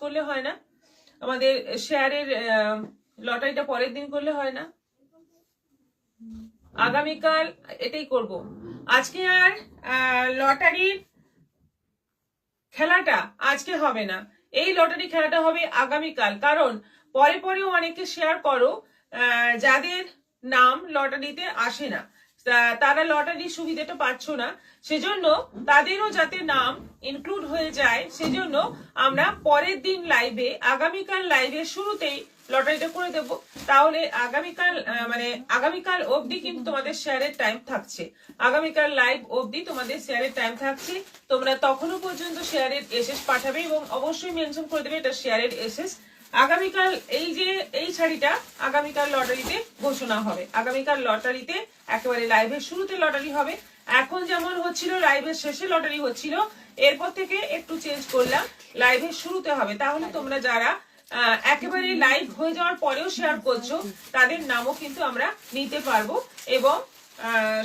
করলে হয় না? আমাদের শেয়ারের লটারিটা পরের দিন করলে হয় না? আগামীকাল এটাই করব। আজকে আর লটারির খেলাটা আজকে হবে না, এই লটারি খেলাটা হবে আগামীকাল। কারণ পরে পরেও অনেকে শেয়ার করো যাদের নাম লটারিতে আসে না, তারা লটারির সুবিধাটা পাচ্ছ না, সেজন্য তাদেরও যাতে নাম ইনক্লুড হয়ে যায় সেজন্য আমরা পরের দিন লাইভে, আগামীকাল লাইভের শুরুতেই লটারিটা করে দেব। তাহলে আগামীকাল আগামীকাল অবধি কিন্তু তোমাদের শেয়ারের টাইম থাকছে, আগামীকাল লাইভ অবধি তোমাদের শেয়ারের টাইম থাকছে। তোমরা তখনও পর্যন্ত শেয়ারের এসএস পাঠাবে এবং অবশ্যই মেনশন করে দেবে এটা শেয়ারের এসএস। আগামীকাল এই শাড়িটা আগামীকাল লটারিতে ঘোষণা হবে, আগামীকাল লটারিতে একেবারে লাইভের শুরুতে লটারি হবে। এখন যেমন হচ্ছিল লাইভের শেষে লটারি হচ্ছিল, এরপর থেকে একটু চেঞ্জ করলাম, লাইভের শুরুতে হবে। তাহলে তোমরা যারা একেবারে লাইভ হয়ে যাওয়ার পরেও শেয়ার করছো তাদের নামও কিন্তু আমরা নিতে পারবো এবং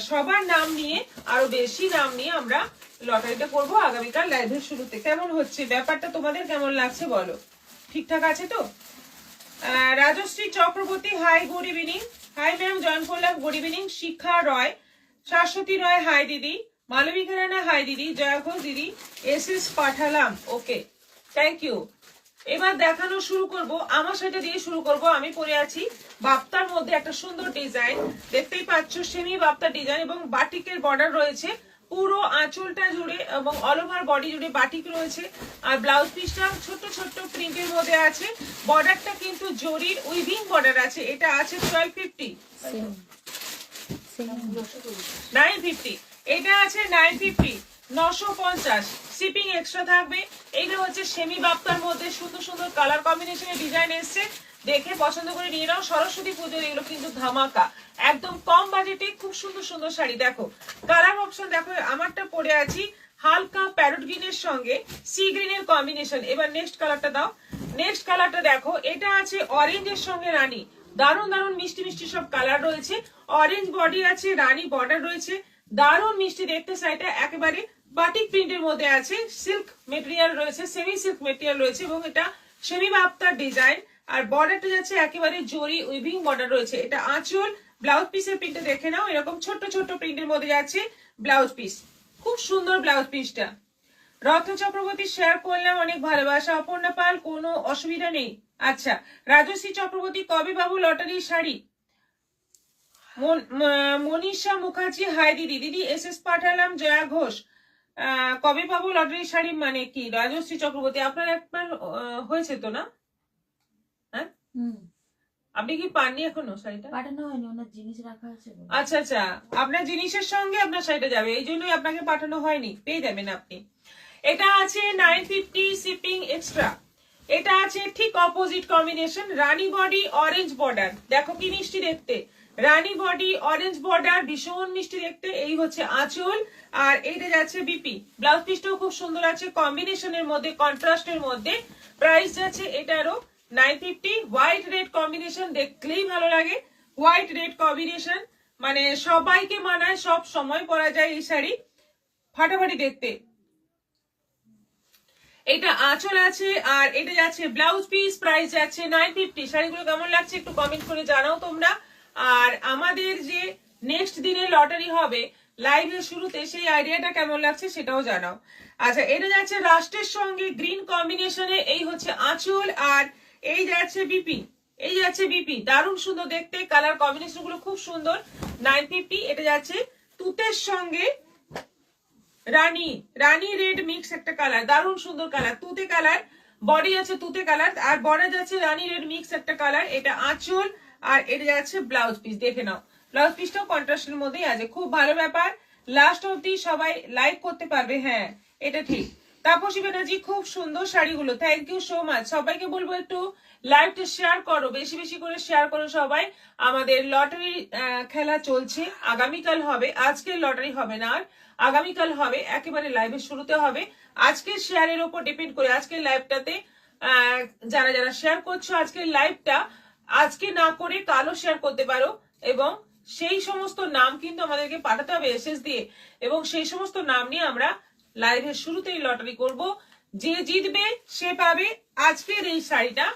সবার নাম নিয়ে, আরো বেশি নাম নিয়ে আমরা লটারিটা করবো আগামীকাল লাইভের শুরুতে। কেমন হচ্ছে ব্যাপারটা, তোমাদের কেমন লাগছে বলো? ঠিকঠাক আছে তো? Rajashree Chakraborty, hi, good evening. Hi ma'am, join করলাম, good evening. Shikha Roy, Shashwati Roy, hi দিদি। মালবিকা রানা, হাই দিদি। জয়া ঘোষ দিদি, এসএস পাঠালাম, ওকে, থ্যাংক ইউ। এবার দেখানো শুরু করব, আমার সেটা দিয়ে শুরু করব। আমি পরে আছি বাপ্তার মধ্যে একটা সুন্দর ডিজাইন, দেখতেই পাচ্ছ সেমি বাপ্তার ডিজাইন এবং বাটিকের বর্ডার রয়েছে পুরো আঁচলটা জুড়ে এবং অল ওভার বডি জুড়ে বাটিক রয়েছে। আর ব্লাউজ পিসটা ছোট ছোট প্রিন্টের মধ্যে আছে। বর্ডারটা কিন্তু জরির উইভিং বর্ডার আছে। এটা আছে 1250, 950, এটা আছে 950, 950, শিপিং এক্সট্রা থাকবে। এইটা হচ্ছে সেমি বাপ্তার মধ্যে সুন্দর সুন্দর কালার কম্বিনেশনের ডিজাইন এসছে, দেখে পছন্দ করে নিয়ে নাও। সরস্বতী পুজোর এগুলো কিন্তু ধামাকা, একদম কম বাজেটে খুব সুন্দর সুন্দর শাড়ি। দেখো কালার অপশন, দেখো আমারটা পরে আছি হালকা প্যারট গ্রিনের সঙ্গে সি গ্রিনের কম্বিনেশন। এবার নেক্সট কালারটা দাও, নেক্সট কালারটা দেখো, এটা আছে অরেঞ্জের সঙ্গে রানী। দারুণ দারুণ মিষ্টি মিষ্টি সব কালার রয়েছে। অরেঞ্জ বডি আছে, রানী বর্ডার রয়েছে, দারুণ মিষ্টি দেখতে। শাড়িটা একেবারে বাটিক প্রিন্টের মধ্যে আছে, সিল্ক মেটেরিয়াল রয়েছে, সেমি সিল্ক মেটেরিয়াল রয়েছে এবং এটা সেমি বাপ্তার ডিজাইন। আর বর্ডারটা যাচ্ছে একেবারে জরি উইভিং বর্ডার রয়েছে। এটা আঁচল, ব্লাউজ পিসের প্রিন্টটা দেখে নাও, এরকম ছোট্ট ছোট্ট প্রিন্টের মধ্যে যাচ্ছে ব্লাউজ পিস, খুব সুন্দর ব্লাউজ পিসটা। রত্ন চক্রবর্তী শেয়ার করলাম, অনেক ভালোবাসা। অপর্ণা পাল, কোনো অসুবিধা নেই। আচ্ছা, রাজশ্রী চক্রবর্তী, কবে পাবো লটারির শাড়ি? মনীষা মুখার্জি, হাই দিদি। দিদি এসএস পাঠালাম। জয়া ঘোষ, কবে পাবো লটারির শাড়ি মানে কি? রাজশ্রী চক্রবর্তী, আপনার একবার হয়েছে তো না? হ্যাঁ, আপনি কি পাননি এখনো শাড়িটা? পাঠানো হয়নি, ওনার জিনিস রাখা আছে। আচ্ছা আচ্ছা, আপনার জিনিসের সঙ্গে আপনার শাড়িটা যাবে, এই জন্যই আপনাকে পাঠানো হয়নি, পেয়ে যাবেন আপনি। এটা আছে 950, শিপিং এক্সট্রা। এটা আছে ঠিক অপোজিট কম্বিনেশন, রানী বডি অরেঞ্জ বর্ডার, দেখো কি মিষ্টি দেখতে। রানী বডি অরেঞ্জ বর্ডার, ভীষণ মিষ্টি দেখতে। এই হচ্ছে আঁচল আর এইটা যাচ্ছে বিপি। ব্লাউজ পিসটাও খুব সুন্দর আছে, কম্বিনেশনের মধ্যে, কন্ট্রাস্টের মধ্যে। প্রাইস যাচ্ছে এটারও 950। হোয়াইট রেড কম্বিনেশন, দেখলেই ভালো লাগে। হোয়াইট রেড কম্বিনেশন মানে সবাইকে মানায়, সব সময় পরা যায় এই শাড়ি, ফাটাফাটি দেখতে। এটা আঁচল আছে আর এটা যাচ্ছে ব্লাউজ পিস, প্রাইস যাচ্ছে 950। শাড়িগুলো কেমন লাগছে একটু কমেন্ট করে জানাও তোমরা। আর আমাদের যে নেক্সট দিনে লটারি হবে লাইভের শুরুতে, সেই আইডিয়াটা কেমন লাগছে সেটাও জানাও। আচ্ছা, এটা যাচ্ছে রাষ্ট্রের সঙ্গে গ্রিন কম্বিনেশনে, এই হচ্ছে আঁচল আর এই যাচ্ছে বিপি, এই যাচ্ছে বিপি, দারুণ সুন্দর দেখতে, কালার কম্বিনেশন গুলো খুব সুন্দর। 950। এটা যাচ্ছে তুতের সঙ্গে রানী, রানী রেড মিক্স একটা কালার, দারুণ সুন্দর কালার, তুতে কালার। বডি আছে তুতে কালার আর বর্ডার যাচ্ছে রানী রেড মিক্স একটা কালার। এটা আঁচল আর এটা যাচ্ছে ব্লাউজ পিস, দেখে নাও ব্লাউজ পিসটাও কন্ট্রাস্টের মধ্যেই আছে, খুব ভালো ব্যাপার। লাস্ট অব্দি সবাই লাইক করতে পারবে, হ্যাঁ এটা ঠিক। তাপসী ব্যানার্জি, খুব সুন্দর শাড়িগুলো, থ্যাংক ইউ সো মাচ। সবাইকে বলবো একটু লাইভটা শেয়ার করো, বেশি বেশি করে শেয়ার করো সবাই। আমাদের লটারি খেলা চলছে, আগামীকাল হবে, আজকের লটারি হবে না, আর আগামীকাল হবে, একেবারে লাইভের শুরুতে হবে। আজকের শেয়ারের উপর ডিপেন্ড করে আজকের লাইভটাতে যারা যারা শেয়ার করছো আজকের লাইভটা, আজকে না করে কালও শেয়ার করতে পারো এবং সেই সমস্ত নাম কিন্তু আমাদেরকে পাঠাতে হবে এসএস দিয়ে এবং সেই সমস্ত নাম নিয়ে আমরা লাইভের শুরুতেই লটারি করব। যে জিতবে সে পাবে আজকের এই শাড়িটা,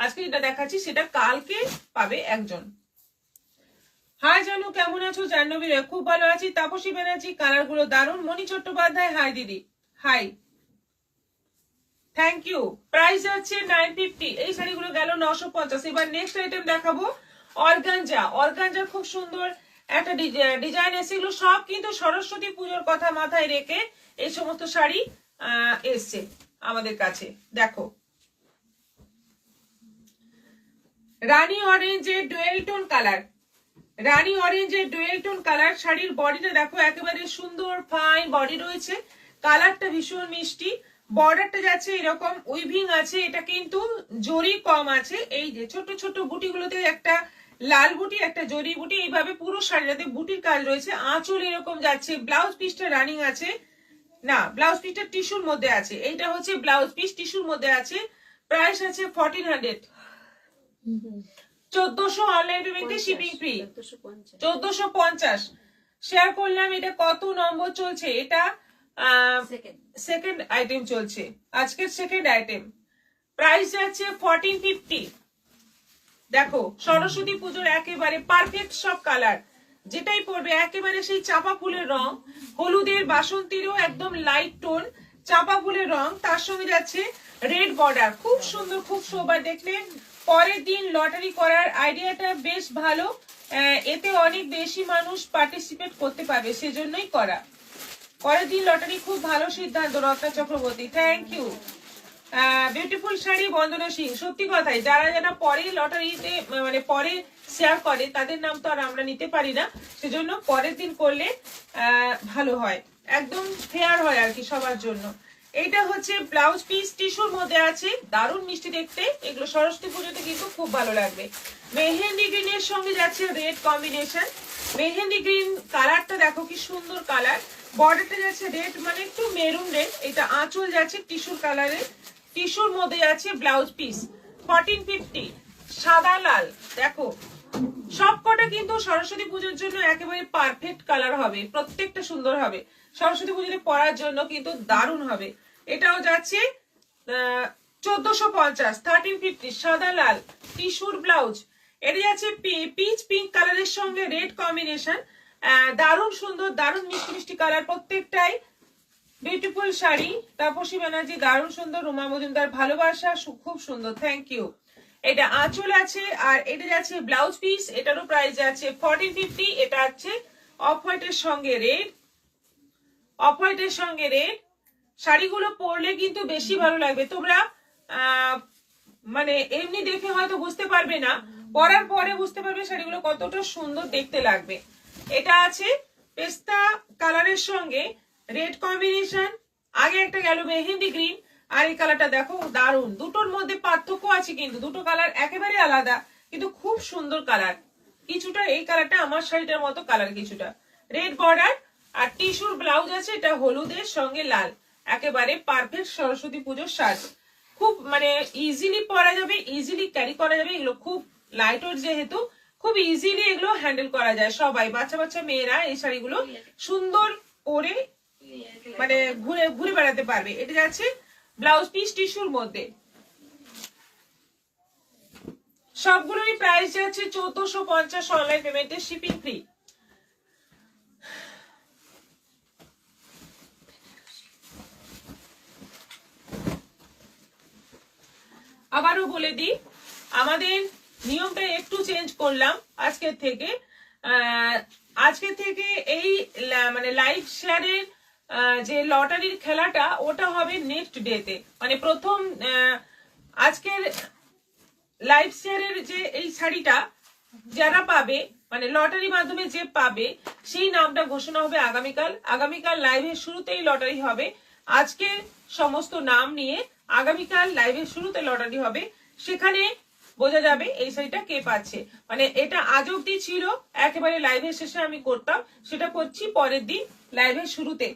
আজকে যেটা দেখাচ্ছি সেটা কালকে পাবে একজন। হাই জানু, কেমন আছো? জাহ্নবী রে, খুব ভালো আছি। তাপসী ব্যানার্জি, কালার গুলো দারুণ। মণি চট্টোপাধ্যায়, হাই দিদি, হাই, থ্যাংক ইউ। প্রাইস আছে 950। এই শাড়িগুলো গেল 950। এবার নেক্সট আইটেম দেখাবো অর্গানজা। অর্গানজার খুব সুন্দর একটা ডিজাইন এসে, এগুলো সব কিন্তু সরস্বতী পুজোর কথা মাথায় রেখে এই সমস্ত শাড়ি এসছে আমাদের কাছে। দেখো, রানী অরেঞ্জের ডুয়েল টোন কালার, রানী অরেঞ্জের ডুয়েল টোন কালার। শাড়ির বডিটা দেখো, একেবারে সুন্দর ফাইন বডি রয়েছে, কালারটা ভীষণ মিষ্টি। বর্ডারটা যাচ্ছে এরকম উইভিং আছে, এটা কিন্তু জরি কম আছে। এই যে ছোট ছোট বুটিগুলোতে একটা লাল বুটি, একটা জরি বুটি, এইভাবে পুরো শাড়িটাতে বুটির কাজ রয়েছে। আঁচল এরকম যাচ্ছে। ব্লাউজ পিসটা রানিং আছে না, ব্লাউজ পিসটা টিস্যুর মধ্যে আছে। এইটা হচ্ছে ব্লাউজ পিস, টিস্যুর মধ্যে আছে। প্রাইস আছে 1400, 1400 অনলাইন পেমেন্টে, শিপিং ফ্রি 1450। শেয়ার করলাম। এটা কত নম্বর চলছে? এটা সেকেন্ড আইটেম চলছে, আজকের সেকেন্ড আইটেম। প্রাইস আছে 1450। দেখো, সরস্বতী পুজোর একেবারে পারফেক্ট সব কালার, যেটাই পড়বে একেবারে সেই চাপা ফুলের রং, হলুদের বাসন্তীরও একদম লাইট টোন চাপা ফুলের রং, তার সঙ্গে যাচ্ছে রেড বর্ডার। খুব সুন্দর, খুব শোভা। দেখলে পরের দিন লটারি করার আইডিয়াটা বেশ ভালো, এতে অনেক বেশি মানুষ পার্টিসিপেট করতে পারবে, সেজন্যই করা। পরের দিন লটারি খুব ভালো সিদ্ধান্ত, Ratna Chakraborty, thank you. Beautiful sari, Bandana Singh. সত্যি কথাই, যারা যারা পরে লটারিতে মানে পরে শেয়ার করে তাদের নাম তো আর আমরা নিতে পারি না, সেজন্য পরের দিন করলে ভালো হয়, একদম ফেয়ার হয় আর কি সবার জন্য। এইটা হচ্ছে ব্লাউজ পিস, টিস্যুর মধ্যে আছে, দারুণ মিষ্টি দেখতে। এগুলো সরস্বতী পুজোতে কিন্তু খুব ভালো লাগবে। মেহেন্দি গ্রিনের সঙ্গে যাচ্ছে রেড কম্বিনেশন। মেহেন্দি গ্রিন কালারটা দেখো কি সুন্দর কালার। বর্ডারটা যাচ্ছে রেড, মানে একটু মেরুন রেড। এটা আঁচল যাচ্ছে টিস্যুর কালারের, টিস্যুর মধ্যে যাচ্ছে ব্লাউজ পিস। 1450। সাদা লাল, দেখো সবকটা কিন্তু সরস্বতী পুজোর জন্য একেবারে পারফেক্ট কালার হবে, প্রত্যেকটা সুন্দর হবে। সরস্বতী পুজোতে পরার জন্য কিন্তু দারুণ হবে। এটাও যাচ্ছে 1450, 1350। সাদা লাল টিস্যুর ব্লাউজ। এটা যাচ্ছে পিচ পিঙ্ক কালারের সঙ্গে রেড কম্বিনেশন, দারুণ সুন্দর, দারুণ মিষ্টি মিষ্টি কালার প্রত্যেকটাই। বিউটিফুল শাড়ি, তাপসী ব্যানার্জি, দারুণ সুন্দর। রুমা মজুমদার, ভালোবাসা, খুব সুন্দর, থ্যাংক ইউ। এটা আঁচল আছে, আর এটা যাচ্ছে ব্লাউজ পিস। এটারও প্রাইস আছে 1450। এটা আছে অফ হোয়াইটের সঙ্গে রেড, অফ হোয়াইটের সঙ্গে রেড। শাড়িগুলো পরলে কিন্তু বেশি ভালো লাগবে। তোমরা মানে এমনি দেখে হয়তো বুঝতে পারবে না, পরার পরে বুঝতে পারবে শাড়িগুলো কতটা সুন্দর দেখতে লাগবে। এটা আছে পেস্তা কালারের সঙ্গে রেড কম্বিনেশন। আগে একটা গেল মেহেন্দি গ্রিন, আর এই কালারটা দেখো দারুণ। দুটোর মধ্যে পার্থক্য আছে, কিন্তু দুটো কালার একেবারে আলাদা, কিন্তু খুব সুন্দর কালার। কিছুটা এই কালারটা আমার শাড়িটার মতো কালার, কিছুটা রেড বর্ডার, আর টিস্যুর ব্লাউজ আছে। এটা হলুদের সঙ্গে লাল, একেবারে পারফেক্ট সরস্বতী পুজোর সাজ। খুব মানে ইজিলি পরা যাবে, ইজিলি ক্যারি করা যাবে। এগুলো খুব লাইট ওয়েট, যেহেতু খুব ইজিলি এগুলো হ্যান্ডেল করা যায়। সবাই, বাচ্চা বাচ্চা মেয়েরা এই শাড়িগুলো সুন্দর পরে মানে ঘুরে ঘুরে বেড়াতে পারবে। এটা যাচ্ছে ব্লাউজ পিস টিস্যুর মধ্যে। সবগুলোরই প্রাইস যাচ্ছে 1450 অনলাইন পেমেন্টে, শিপিং ফ্রি। আবারও বলে দিই, আমাদের নিয়মটা একটু চেঞ্জ করলাম আজকের থেকে। এই মানে লাইভ শেয়ারের যে লটারির খেলাটা, ওটা হবে নেক্সট ডেতে। মানে প্রথম আজকের লাইভ শেয়ারের যে এই শাড়িটা যারা পাবে, মানে লটারি মাধ্যমে যে পাবে, সেই নামটা ঘোষণা হবে আগামীকাল। আগামীকাল লাইভের শুরুতেই লটারি হবে। আজকে সমস্ত নাম নিয়ে আগামীকাল লাইভের শুরুতে লটারি হবে, সেখানে বোঝা যাবে এই শাড়িটা কে পাচ্ছে। মানে এটা আজ অব্দি ছিল একেবারে লাইভের শেষে আমি করতাম, সেটা করছি পরের দিন লাইভের শুরুতে।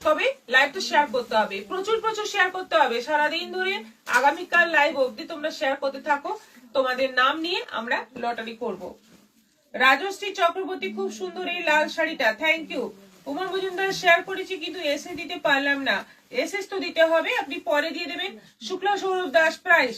তবে লাইভটা শেয়ার করতে হবে, প্রচুর প্রচুর শেয়ার করতে হবে সারাদিন ধরে। আগামীকাল লাইভ অব্দি তোমরা শেয়ার করতে থাকো, তোমাদের নাম নিয়ে আমরা লটারি করব। রাজশ্রী চক্রবর্তী, খুব সুন্দর এই লাল শাড়িটা, thank you. Uma Majumdar share করেছি কিন্তু এসে দিতে পারলাম না। এসএস তো দিতে হবে, আপনি পরে দিয়ে দেবেন। শুক্লা সৌরভ দাস প্রাইস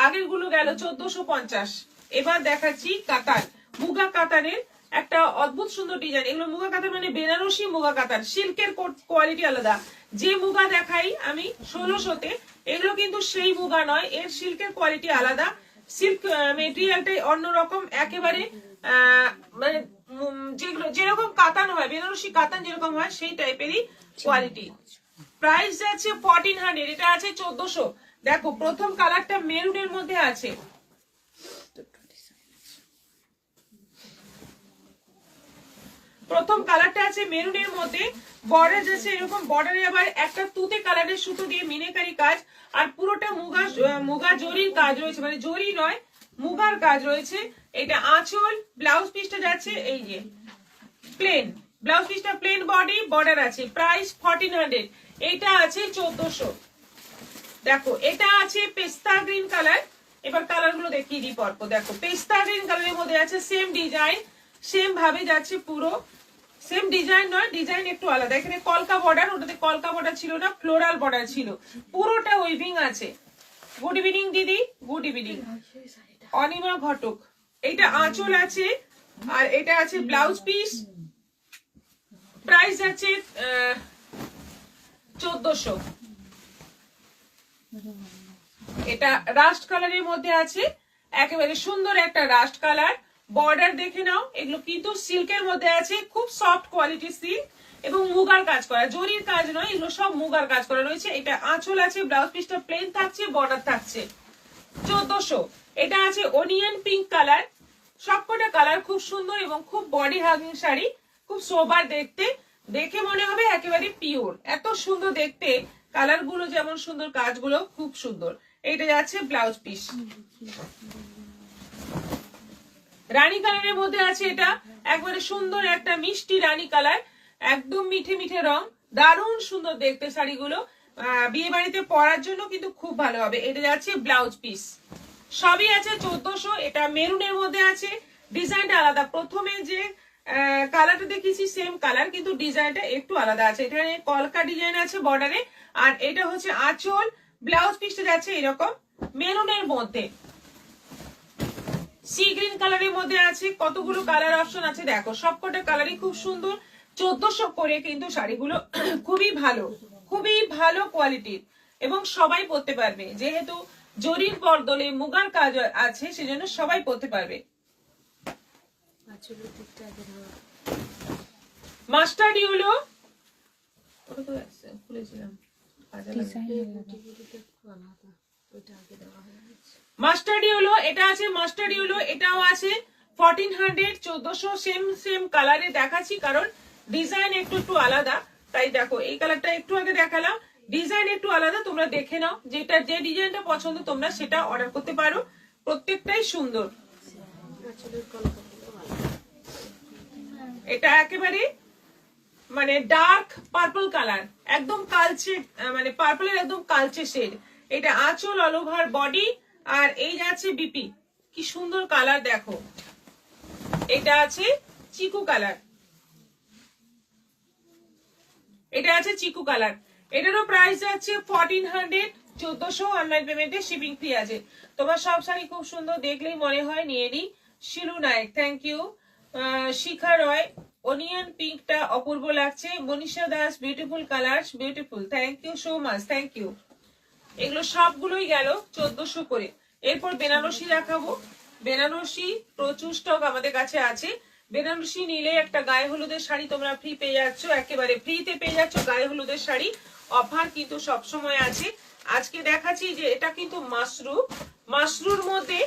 আগের গুলো গেল 1450। এবার দেখাচ্ছি কাতার, মুগা কাতারের একটা অদ্ভুত সুন্দর ডিজাইন। এগুলো মুগা কাতার মানে বেনারসি মুগা কাতার, সিল্কের কোয়ালিটি আলাদা। যে মুগা দেখাই আমি 1600-তে, এগুলো কিন্তু সেই মুগা নয়, এর সিল্কের কোয়ালিটি আলাদা। সিল্ক মেটেরিয়ালটাই অন্যরকম একেবারে, মানে যেগুলো যেরকম কাতান হয়, বেনারসি কাতান যেরকম হয় সেই টাইপেরই কোয়ালিটি। প্রাইস আছে 1400, এটা আছে 1400। দেখো প্রথম কালারটা মেরুনের মধ্যে আছে, প্রথম কালারটা আছে মেরুনের মধ্যে, বর্ডার যাচ্ছে এরকম, বর্ডারে আবার একটা তুতে কালারের সুতো দিয়ে মিনাকারি কাজ, আর পুরোটা মুগা জরির কাজ রয়েছে, মানে জরি নয় মুগার কাজ রয়েছে। এটা আঁচল, ব্লাউজ পিসটা যাচ্ছে এই যে প্লেন, ব্লাউজ পিসটা প্লেন, বডি বর্ডার আছে। প্রাইস 1400, এটা আছে 1400। দেখো এটা আছে পেস্তা গ্রিন কালার, এবার কালার গুলো দেখিয়ে দিই পরপর। দেখো পেস্তা গ্রিন কালারের মধ্যে আছে সেম ডিজাইন, সেম ভাবে যাচ্ছে, পুরো সেম ডিজাইন নয়, ডিজাইন একটু আলাদা। এখানে কলকা বর্ডার, ওটাতে কলকা বর্ডার ছিল না, ফ্লোরাল বর্ডার ছিল, পুরোটা উইভিং আছে। গুড ইভিনিং দিদি, গুড ইভিনিং। অনিমা ঘটক, এটা আঁচল আছে, আর এটা আছে ব্লাউজ পিস। প্রাইস আছে 1400। এটা রাস্ট কালারের মধ্যে আছে, একেবারে সুন্দর একটা রাস্ট কালার। বর্ডার দেখে নাও, এগুলো কিন্তু সিল্কের মধ্যে আছে, খুব সফট কোয়ালিটি সিল্ক এবং মুগার কাজ করা, জরির কাজ নয়, এগুলো সব মুগার কাজ করা রয়েছে। এটা আঁচল আছে, ব্লাউজ পিসটা প্লেন থাকছে, বর্ডার থাকছে। 1400। এটা আছে অনিয়ন পিঙ্ক কালার, সবকটা কালার খুব সুন্দর এবং খুব বডি হাগিং শাড়ি, খুব সোবার দেখতে, দেখে মনে হবে একেবারে পিওর, এত সুন্দর দেখতে। কালার গুলো যেমন সুন্দর, কাজগুলো খুব সুন্দর। এটা যাচ্ছে ব্লাউজ পিস। রানী কালারের মধ্যে আছে, এটা একবারে সুন্দর একটা মিষ্টি রানী কালার, একদম মিঠে মিঠে রং, দারুণ সুন্দর দেখতে শাড়িগুলো। বিয়ে বাড়িতে পরার জন্য কিন্তু খুব ভালো হবে। এটা যাচ্ছে ব্লাউজ পিস, সবই আছে 1400। এটা মেরুনের মধ্যে আছে, ডিজাইনটা আলাদা। প্রথমে যে কালারটা দেখেছি সেম কালার, কিন্তু ডিজাইনটা একটু আলাদা আছে। এখানে কলকা ডিজাইন আছে বর্ডারে, আর এটা হচ্ছে আঁচল, ব্লাউজ পিসটা যাচ্ছে এরকম মেরুনের মধ্যে। সি গ্রিন কালারের মধ্যে আছে, কতগুলো কালার অপশন আছে দেখো, সবকটা কালারই খুব সুন্দর। 1400 করে কিন্তু শাড়িগুলো খুবই ভালো, খুবই ভালো কোয়ালিটির এবং সবাই পরতে পারবে, যেহেতু জরির বদলে মুগার কাজ আছে সেজন্য সবাই পরতে পারবে। মাস্টার্ড ইয়েলো, খুলেছিলাম মাস্টার্ড ইয়েলো, এটা আছে মাস্টার্ড ইয়েলো, এটাও আছে 1400, 1400। সেম কালারে দেখাচ্ছি কারণ ডিজাইন একটু আলাদা, তাই দেখো এই কালারটা একটু আগে দেখালাম, ডিজাইন একটু আলাদা, তোমরা দেখে নাও, যেটা যে ডিজাইনটা পছন্দ তোমরা সেটা অর্ডার করতে পারো, প্রত্যেকটাই সুন্দর। এটা একেবারে মানে ডার্ক পার্পল কালার, একদম কালচে, মানে পার্পলের একদম কালচে শেড। এটা আঁচল, অল ওভার বডি, আর এই যাচ্ছে বিপি, কি সুন্দর কালার দেখো। এটা আছে চিকু কালার, এটা আছে চিকু কালার। এটারও প্রাইস আছে 1400, 1400। অনলাইন পেমেন্টে শিপিং ফ্রি আছে। তোমার সব শাড়ি খুব সুন্দর, দেখলেই মনে হয় নিয়ে নি। Shilu Nayak, thank you. Shikha Roy, onion পিঙ্কটা অপূর্ব লাগছে। Manisha Das, beautiful colour, beautiful, thank you so much, thank you. এগুলো সবগুলোই গেল 1400 করে। এরপর বেনারসি দেখাবো। বেনারসি প্রচুর স্টক আমাদের কাছে আছে। বেনারসি নিলে একটা গায়ে হলুদের শাড়ি তোমরা ফ্রি পেয়ে যাচ্ছ, একেবারে ফ্রিতে পেয়ে যাচ্ছ গায়ে হলুদের শাড়ি। অফার কিন্তু সবসময় আছে। আজকে দেখাচ্ছি যে এটা কিন্তু মাশরুর মধ্যে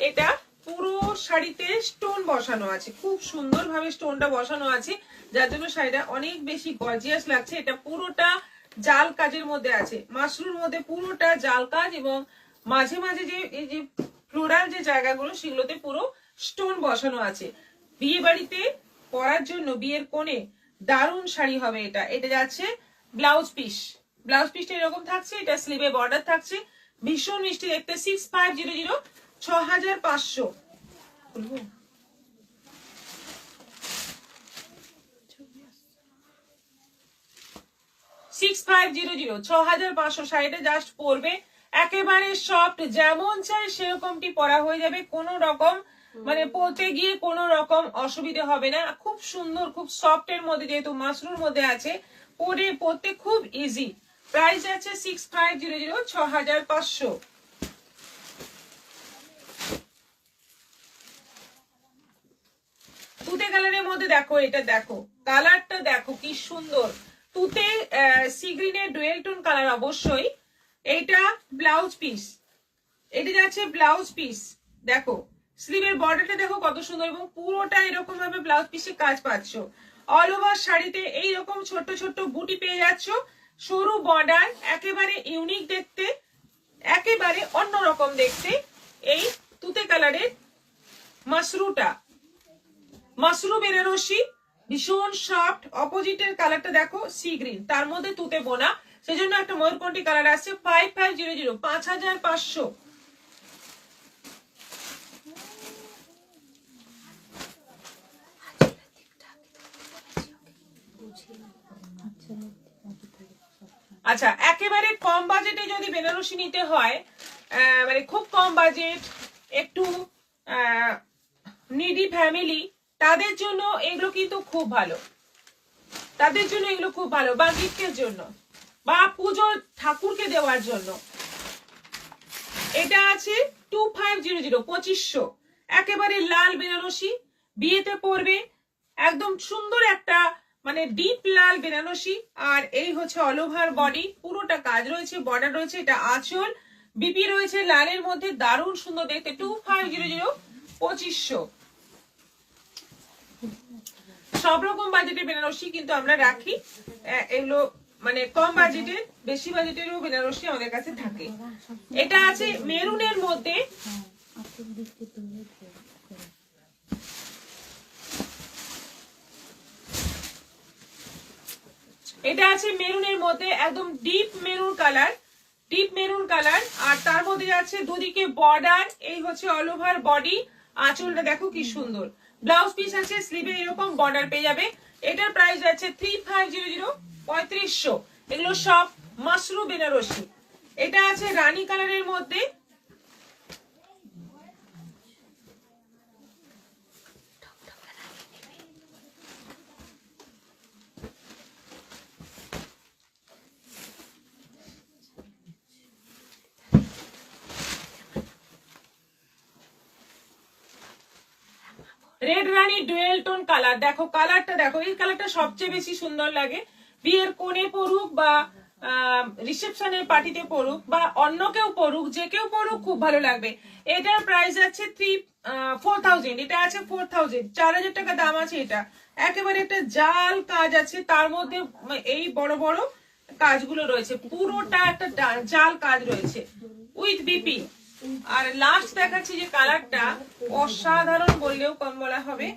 এটা পুরো শাড়িতে স্টোন বসানো আছে, খুব সুন্দর ভাবে স্টোনটা বসানো আছে, যার জন্য শাড়িটা অনেক বেশি গর্জিয়াস লাগছে। এটা পুরোটা জাল কাজের মধ্যে আছে, মাশরুর মধ্যে পুরোটা জাল কাজ, এবং মাঝে মাঝে যে এই যে ফ্লোরাল যে জায়গাগুলো সেগুলোতে পুরো স্টোন বসানো আছে। বিয়ে বাড়িতে পরার জন্য বিয়ের কোণে দারুণ শাড়ি হবে এটা। এটা যাচ্ছে ব্লাউজ পিস, ব্লাউজ পিসটা এরকম থাকছে, এটা স্লিভে বর্ডার থাকছে, ভীষণ মিষ্টি দেখতে। 6500, 6500। 6500, 6500 শাড়িটা জাস্ট পরবে, একেবারে সফট, যেমন চাই সেরকমটি পরা হয়ে যাবে, কোনো রকম মানে পরতে গিয়ে কোনো রকম অসুবিধা হবে না। খুব সুন্দর, খুব সফট এর মধ্যে, যেহেতু মাশরুর মধ্যে আছে, পরতে খুব ইজি। প্রাইস আছে 6500, 6500। তুতে কালারের মধ্যে দেখো, এটা দেখো কালারটা দেখো কি সুন্দর, তুতে সি গ্রিনের ডুয়েল টোন কালার। অবশ্যই এইটা ব্লাউজ পিস, এটা যাচ্ছে ব্লাউজ পিস। দেখো স্লিভের বর্ডারটা দেখো কত সুন্দর, এবং পুরোটা এরকম ভাবে ব্লাউজ পিসে কাজ পাচ্ছ। অল ওভার শাড়িতে এইরকম ছোট্ট ছোট্ট বুটি পেয়ে যাচ্ছ, সরু বর্ডার, একেবারে ইউনিক দেখতে, একেবারে অন্যরকম দেখতে এই তুতে কালারের মাশরুটা। মাশরু বেনারসি, ভীষণ সফট। অপোজিটের কালারটা দেখো সি গ্রিন, তার মধ্যে তুতে বোনা, সেজন্য একটা ময়ূরকণ্ঠী কালার আসছে। 5500, 5500। আচ্ছা, একেবারে কম বাজেটে যদি বেনারসি নিতে হয়, মানে খুব কম বাজেট, একটু নিডি ফ্যামিলি, তাদের জন্য এগুলো কিন্তু খুব ভালো, তাদের জন্য এগুলো খুব ভালো, বা গিফটের জন্য, বা পুজো ঠাকুরকে দেওয়ার জন্য। এটা আছে 2500, 2500। একেবারে লাল বেনারসি, বিয়েতে পরবে, একদম সুন্দর একটা মানে ডিপ লাল বেনারসি। আর এই হচ্ছে অল ওভার বডি, পুরোটা কাজ রয়েছে, বর্ডার রয়েছে, এটা আঁচল, বিপি রয়েছে লালের মধ্যে, দারুণ সুন্দর দেখতে। 2500, 2500। সব রকম বাজেটের বেনারসি কিন্তু আমরা রাখি, এগুলো মানে কম বাজেটের, বেশি বাজেটেরও বেনারসি আমাদের কাছে থাকে। এটা আছে মেরুনের মধ্যে, এটা আছে মেরুনের মধ্যে, একদম deep maroon colour, deep maroon colour. আর তার মধ্যে আছে দুদিকে বর্ডার, এই হচ্ছে অল ওভার বডি, আঁচলটা দেখো কি সুন্দর। ব্লাউজ পিস আছে, স্লিভে এরকম বর্ডার পেয়ে যাবে। এটার প্রাইস আছে 3500, 3500। এগুলো সব মাশরু বেনারসি। এটা আছে রানী কালারের মধ্যে, রেড রানী ডুয়েল টোন কালার। দেখো কালারটা দেখো, এই কালারটা সবচেয়ে বেশি সুন্দর লাগে, বিয়ের কোণে পড়ুক বা রিসেপশনের পার্টিতে পড়ুক বা অন্য কেউ পড়ুক, যে কেউ পড়ুক খুব ভালো লাগবে। এটার প্রাইস আছে 4000, এটা আছে 4000, 4000 টাকা দাম আছে। এটা একেবারে একটা জাল কাজ আছে, তার মধ্যে এই বড় বড় কাজগুলো রয়েছে, পুরোটা একটা জাল কাজ রয়েছে উইথ বিপি। আর লাস্ট দেখাচ্ছি যে কালারটা অসাধারণ বললেও কম বলা হবে।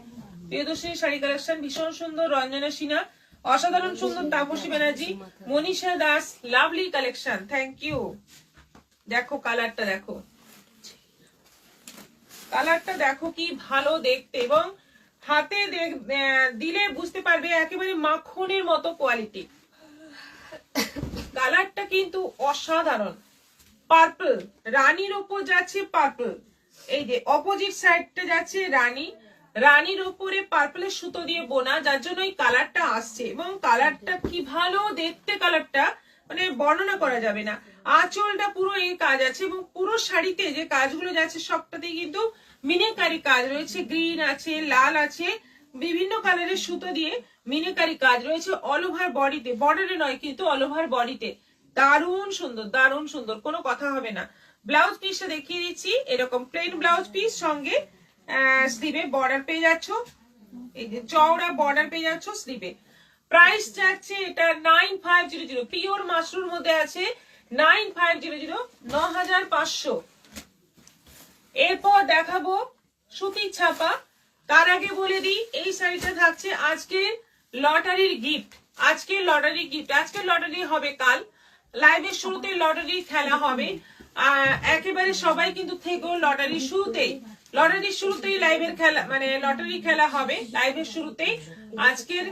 প্রিয়দর্শিনী শাড়ি কালেকশন, ভীষণ সুন্দর, রঞ্জনা সিনহা, অসাধারণ সুন্দর, Tapasi Banerjee, Manisha Das, lovely collection, thank you. দেখো কালারটা দেখো, কালারটা দেখো কি ভালো দেখতে, এবং হাতে দিলে বুঝতে পারবে একেবারে মাখনের মতো কোয়ালিটি। কালারটা কিন্তু অসাধারণ। পার্পল, রানীর উপর যাচ্ছে পার্পল, এই যে অপোজিট সাইডটা যাচ্ছে রানী, রানীর উপরে পার্পলের সুতো দিয়ে বোনা, যার জন্য এই কালারটা আসছে। এবং কালারটা কি ভালো দেখতে, কালারটা মানে বর্ণনা করা যাবে না। আঁচলটা পুরো এই কাজ আছে, এবং পুরো শাড়িতে যে কাজগুলো যাচ্ছে সবটাতেই কিন্তু মিনাকারি কাজ রয়েছে, গ্রিন আছে, লাল আছে, বিভিন্ন কালারের সুতো দিয়ে মিনাকারি কাজ রয়েছে অল ওভার বডিতে, বর্ডারে নয় কিন্তু অল ওভার বডিতে। দারুণ সুন্দর, দারুণ সুন্দর, কোনো কথা হবে না। ব্লাউজ পিসটা দেখিয়ে দিচ্ছি, এরকম প্লেন ব্লাউজ পিস, সঙ্গে স্লিভে বর্ডার পেয়ে যাচ্ছ, এই যে চওড়া বর্ডার পেয়ে যাচ্ছ স্লিভে। প্রাইস যাচ্ছে এটা 9500, পিওর মাশরুর মধ্যে আছে 9500, 9500। এরপর দেখাবো সুতির ছাপা। তার আগে বলে দিই এই শাড়িটা থাকছে আজকের লটারির গিফট, আজকের লটারি গিফট, আজকের লটারি হবে কাল, লাইভের শুরুতে লটারি খেলা হবে। একেবারে সবাই কিন্তু থেকো লটারির শুরুতেই, লটারির শুরুতেই লাইভের খেলা মানে লটারি খেলা হবে লাইভের শুরুতেই আজকের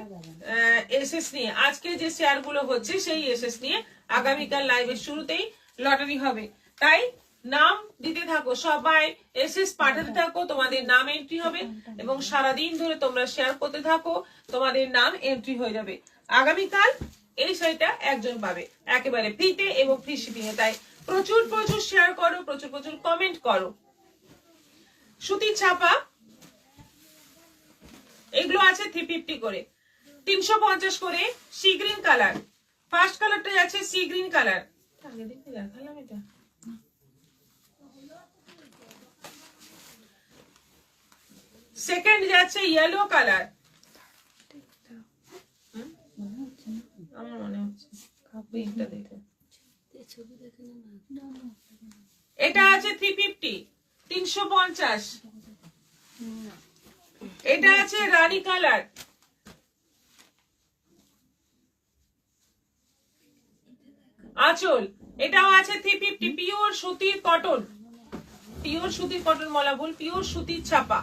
এসএস নিয়ে আজকে যে শেয়ার গুলো হচ্ছে সেই এসএস নিয়ে আগামীকাল লাইভের শুরুতেই লটারি হবে। তাই নাম দিতে থাকো, সবাই এসএস পাঠাতে থাকো, তোমাদের নাম এন্ট্রি হবে এবং সারাদিন ধরে তোমরা শেয়ার করতে থাকো, তোমাদের নাম এন্ট্রি হয়ে যাবে। আগামীকাল এই শাড়িটা একজন পাবে একেবারে ফ্রিতে এবং ফ্রি শিপিং এ। তাই প্রচুর প্রচুর শেয়ার করো, প্রচুর প্রচুর কমেন্ট করো। সুতির ছাপা এগুলো আছে 350 করে, 350 করে। সি গ্রিন কালার, ফার্স্ট কালারটা যাচ্ছে সি গ্রিন কালার, আগে দেখে দেখালাম এটা। সেকেন্ড যাচ্ছে ইয়েলো কালার, আমার মনে হচ্ছে এটা আছে 350, 350। এটা আছে রানী কালার, আঁচল, এটাও আছে 350। পিওর সুতির কটন, পিওর সুতির কটন বলা ভুল, পিওর সুতির ছাপা।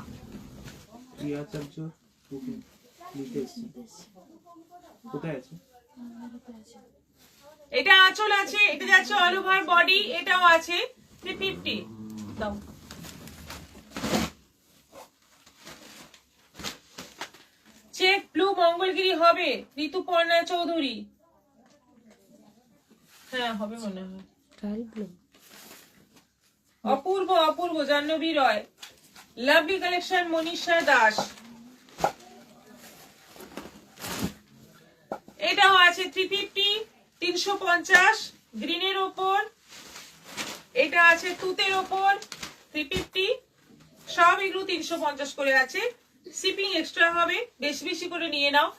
এটা আঁচল আছে, এটা যাচ্ছে অল ওভার বডি, এটাও আছে 350। দাও চেক ব্লু মঙ্গলগিরি হবে, ঋতুপর্ণা চৌধুরী। হ্যাঁ হবে মনে হয়। অপূর্ব অপূর্ব জাহ্নবী রয়, লাভলি কালেকশন মনীষা দাস, এটাও আছে 350, 350 গ্রিনের ওপর। এটা আছে তুতের ওপর 350, সব এগুলো 350 করে আছে। শিপিং এক্সট্রা হবে, বেশি বেশি করে নিয়ে নাও।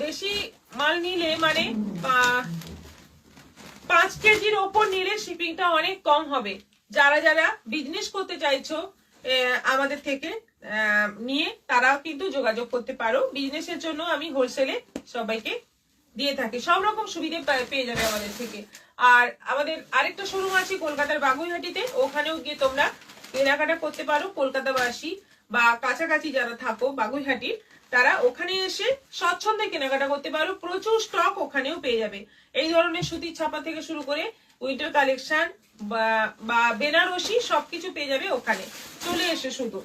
বেশি মাল নিলে মানে 5 কেজির ওপর নিলে শিপিংটা অনেক কম হবে। যারা যারা বিজনেস করতে চাইছো আমাদের থেকে নিয়ে তারাও কিন্তু যোগাযোগ করতে পারো। বিজনেসের জন্য আমি হোলসেলে সবাইকে দিয়ে থাকি, সব রকম সুবিধা পেয়ে যাবে আমাদের থেকে। আর আমাদের আরেকটা শোরুম আছে কলকাতার বাগুইহাটিতে, ওখানেও গিয়ে তোমরা কেনাকাটা করতে পারো। কলকাতাবাসী বা কাছাকাছি যারা থাকো বাগুইহাটির, তারা ওখানে এসে স্বচ্ছন্দে কেনাকাটা করতে পারো। প্রচুর স্টক ওখানেও পেয়ে যাবে। এই ধরনের সুতির ছাপা থেকে শুরু করে উইন্টার কালেকশন বা বেনারসি সবকিছু পেয়ে যাবে ওখানে। চলে এসে শুধু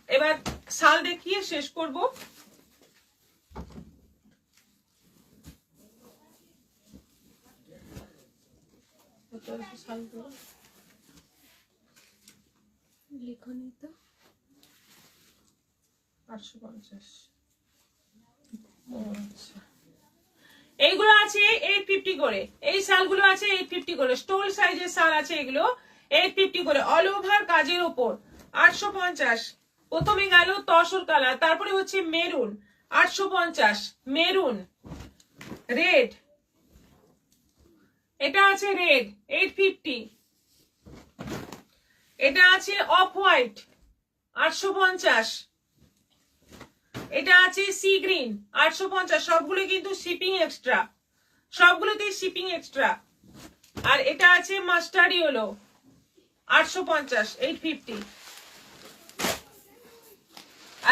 এবার শাল দেখিয়ে শেষ করব। লিখনি তো 850। এইগুলো আছে 850 করে, এই শালগুলো আছে 850 করে। স্টোল সাইজের শাল আছে এগুলো 850 করে, অল ওভার কাজের উপর 850। প্রথমে গেল তসর কালার, তারপরে হচ্ছে মেরুন 850, মেরুন, রেড, এটা আছে রেড 850। এটা আছে অফ হোয়াইট 850। এটা আছে সি গ্রিন 850। সবগুলো কিন্তু শিপিং এক্সট্রা, সবগুলোতেই শিপিং এক্সট্রা। আর এটা আছে মাস্টার্ড ইয়েলো 850, 850।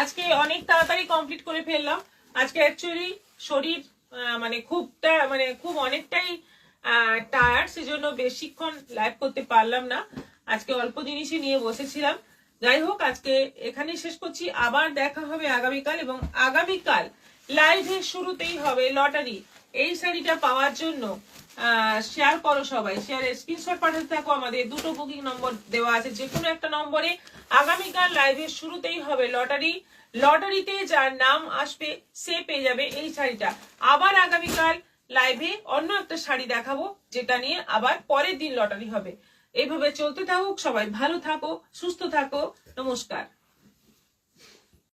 আজকে অনেক তাড়াতাড়ি কমপ্লিট করে ফেললাম। আজকে অ্যাকচুয়ালি শরীর খুব অনেকটাই টায়ার্ড, সেজন্য বেশিক্ষণ লাইভ করতে পারলাম না। আজকে অল্প জিনিসই নিয়ে বসেছিলাম। যাই হোক, আজকে এখানে শেষ করছি। আবার দেখা হবে আগামীকাল, এবং আগামীকাল লাইভের শুরুতেই হবে লটারি। এই শাড়িটা পাওয়ার জন্য শেয়ার করো সবাই, শেয়ারের স্ক্রিনশট পাঠাতে থাকো। আমাদের দুটো বুকিং নম্বর দেওয়া আছে, যে কোনো একটা নম্বরে আগামীকাল লাইভের শুরুতেই হবে লটারি। লটারিতে যার নাম আসবে সে পেয়ে যাবে এই শাড়িটা। আবার আগামীকাল লাইভে অন্য একটা শাড়ি দেখাবো, যেটা নিয়ে আবার পরের দিন লটারি হবে। এইভাবে চলতে থাকুক, সবাই ভালো থাকো, সুস্থ থাকো, নমস্কার।